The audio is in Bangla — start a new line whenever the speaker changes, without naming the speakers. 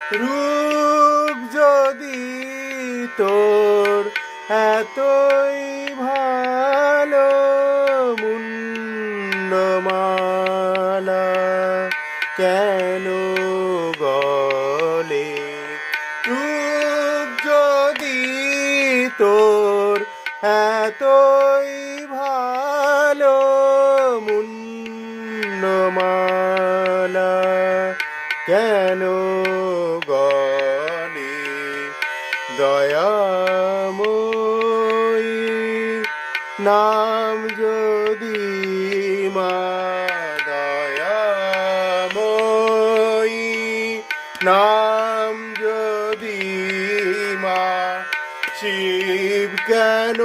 রূপ যদি তোর এতই ভালো, মুন্ডমালা কেন গলে? রূপ যদি তোর এতই ভালো, মুন্ডমালা কেন গলে? দয়াময়ী নাম যদি মা, দয়াময়ী নাম যদি মা, শিব কেন